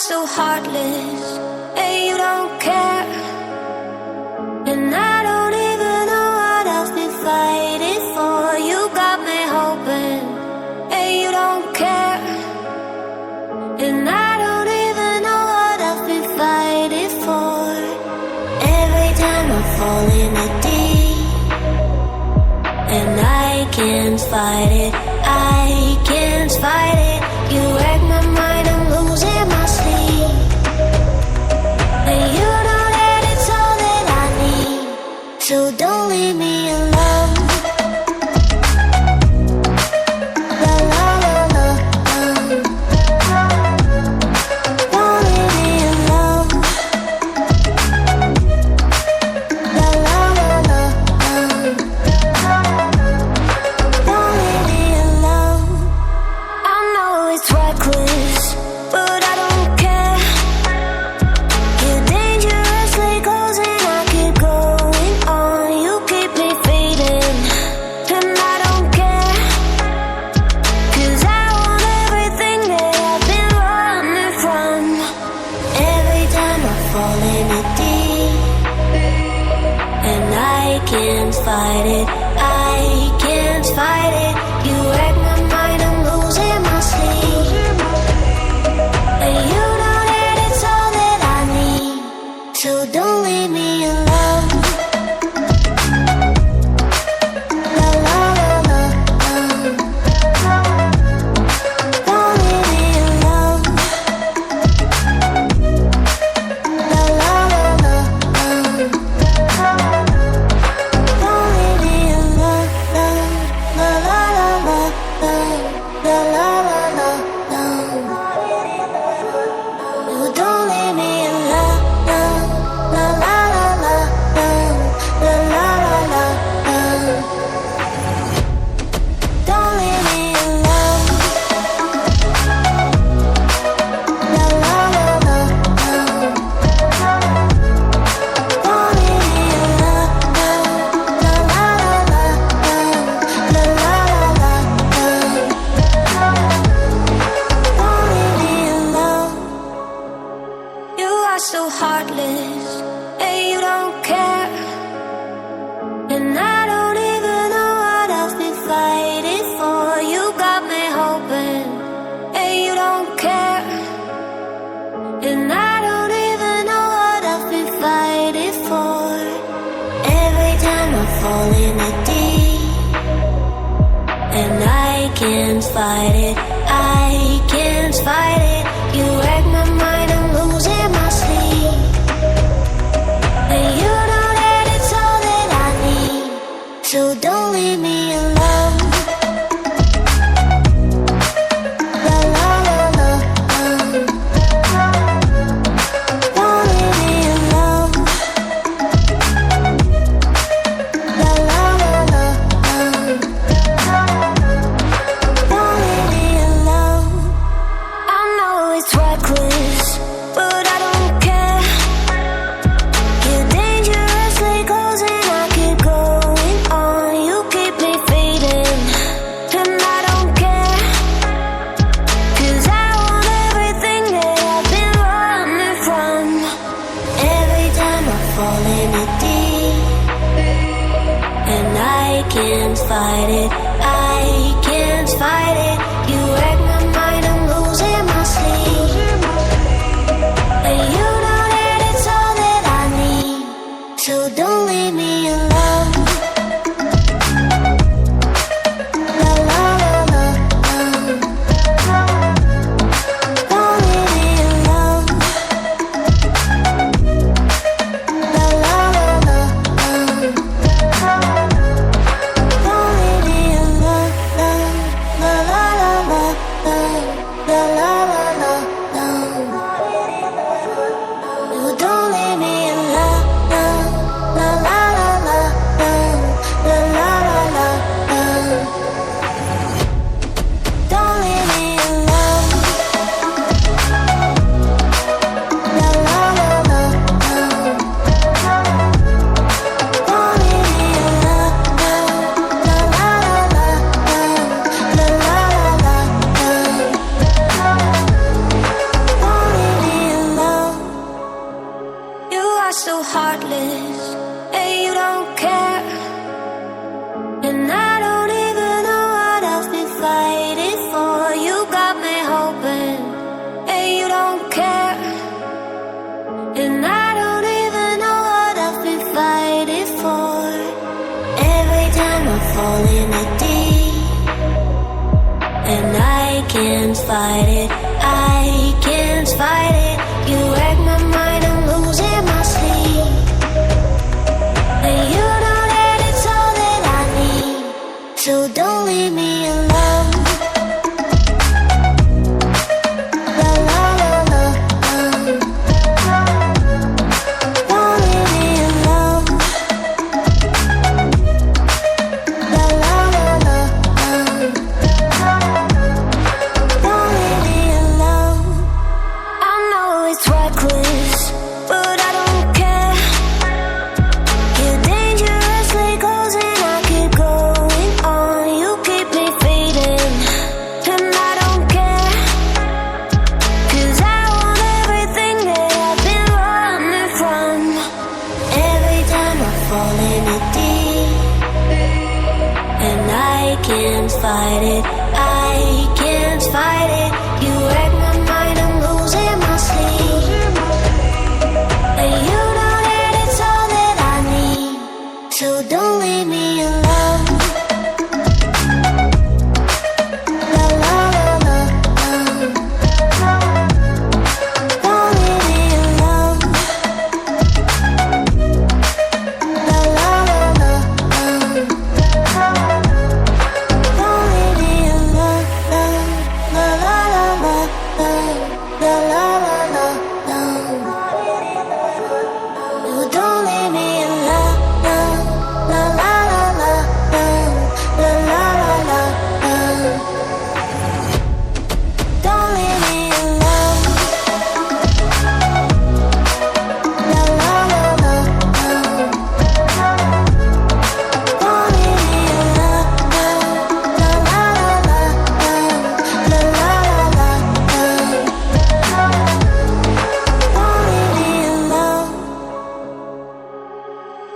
so heartless, and you don't care. And I don't even know what I've been fighting for. You got me hoping, and you don't care. And I don't even know what I've been fighting for. Every time I fall in the deep, and I can't fight it, I can't fight it. You wreck my mind, I'm losing my sleep. And you know that it's all that I need, so don't leave me alone. La la la la, don't leave me alone. La la la la, don't leave me alone. I know it's reckless, but I don't care. You're dangerously close and I keep going on. You keep me fading, and I don't care. 'Cause I want everything that I've been running from. Every time I fall in it deep, and I can't fight it, I can't fight it. You wreck my mind, I'm losing my sleep. And you know that it's all that I need, so don't leave me alone. La la la la, don't leave me alone. La la la la, don't leave me alone. La la la la, la la la la, no, don't leave me alone. La la la la, la la la la, don't leave me alone. La la la la, don't leave me alone. La la la la, la la la la, don't leave me alone. You are so heartless, and you don't care. And I don't even know what I've been fighting for. You got me hoping, and you don't care. And I don't even know what I've been fighting for. Every time I fall in the deep, and I can't fight it, I can't fight it. You wreck my mind, I'm losing my sleep. And you know that it's all that I need, so don't leave me alone. La la la la, don't leave me alone. La la la la, don't leave me alone. I know it's reckless, but I don't care. You're dangerously close and I keep going on. You keep me fading, and I don't care. 'Cause I want everything that I've been running from. Every time I fall in it deep, and I can't fight it, I can't fight it. You wreck my mind, I'm losing my sleep. And you know that it's all that I need, so don't leave me alone. La la la la, don't leave me alone. La la la la, don't leave me alone. heartless, and you don't care. And I don't even know what I've been fighting for. You got me hoping, and you don't care. And I don't even know what I've been fighting for. Every time I fall in the deep, and I can't fight it, I can't fight it. You wreck my mind, I'm losing my sleep. And you know that it's all that I need, so don't leave me alone. La la la la, don't leave me alone. La la la la, don't leave me alone. I know it's reckless, but I don't care. You're dangerously close and I keep going on. You keep me fading, and I don't care. 'Cause I want everything that I've been running from. Every time I fall in it deep, and I can't fight it, I can't fight it. You wreck my mind, I'm losing my sleep. And you know that it's all that I need, so don't leave me alone. La la la la, don't leave me alone. La la la la, don't leave me alone. La la la la, la la la la, you don't leave me alone. La la la la, la la la la, don't leave me alone. La la la la, don't leave me alone. La la la la, la la la la, don't leave me alone.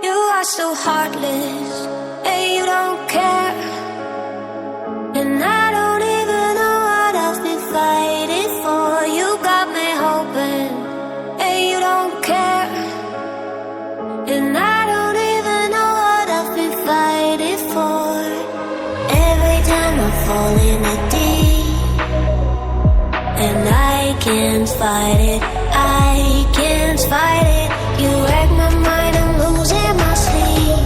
You are so heartless, and you don't care. And I don't even know what I've been fighting for. You got me hoping, and you don't care. And I don't even know what I've been fighting for. Every time I fall in the deep, and I can't fight it, I can't fight it. You wreck my mind, I'm losing my sleep.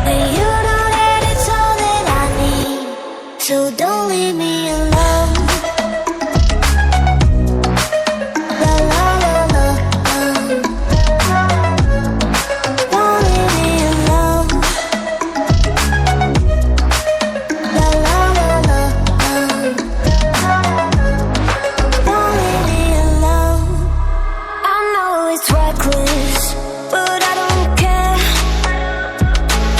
And you know that it's all that I need, so don't leave me alone. La la la la, don't leave me alone. La la la la, don't leave me alone. I know it's reckless, but I don't care.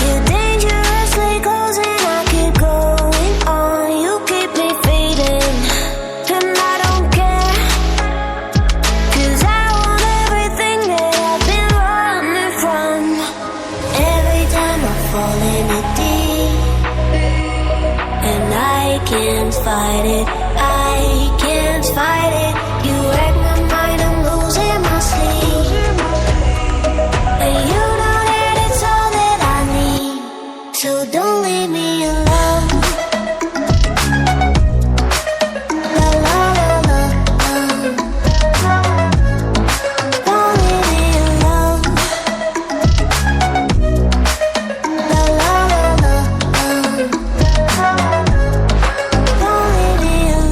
You're dangerously close and I keep going on. You keep me fading, and I don't care. 'Cause I want everything that I've been running from. Every time I fall in it deep, and I can't fight it, I can't fight it. You wreck my mind, I'm losing my sleep. And you know that it's all that I need, so don't leave me alone. La la la la, don't leave me alone. La la la la, don't leave me alone.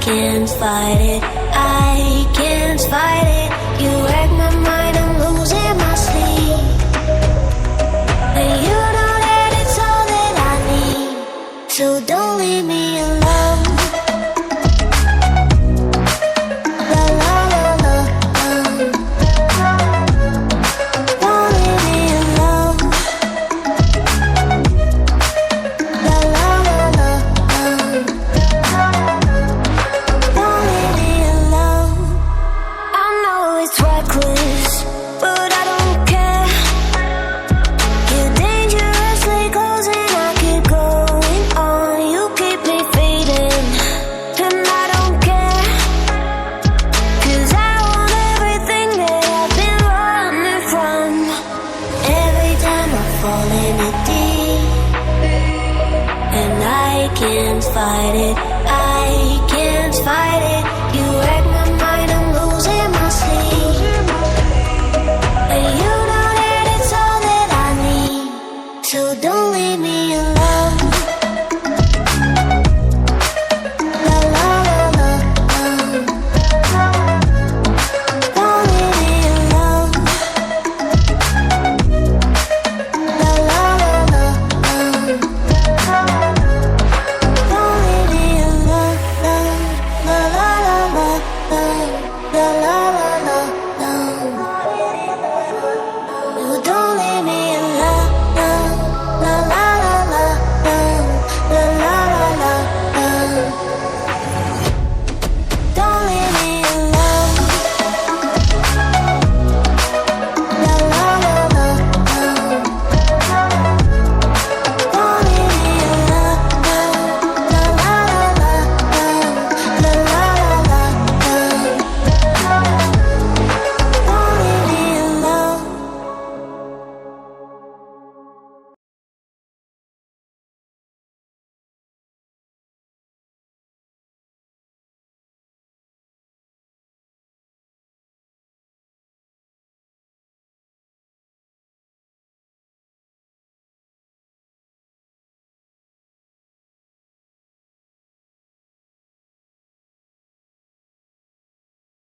can't fight it. I can't fight it. You wreck my mind.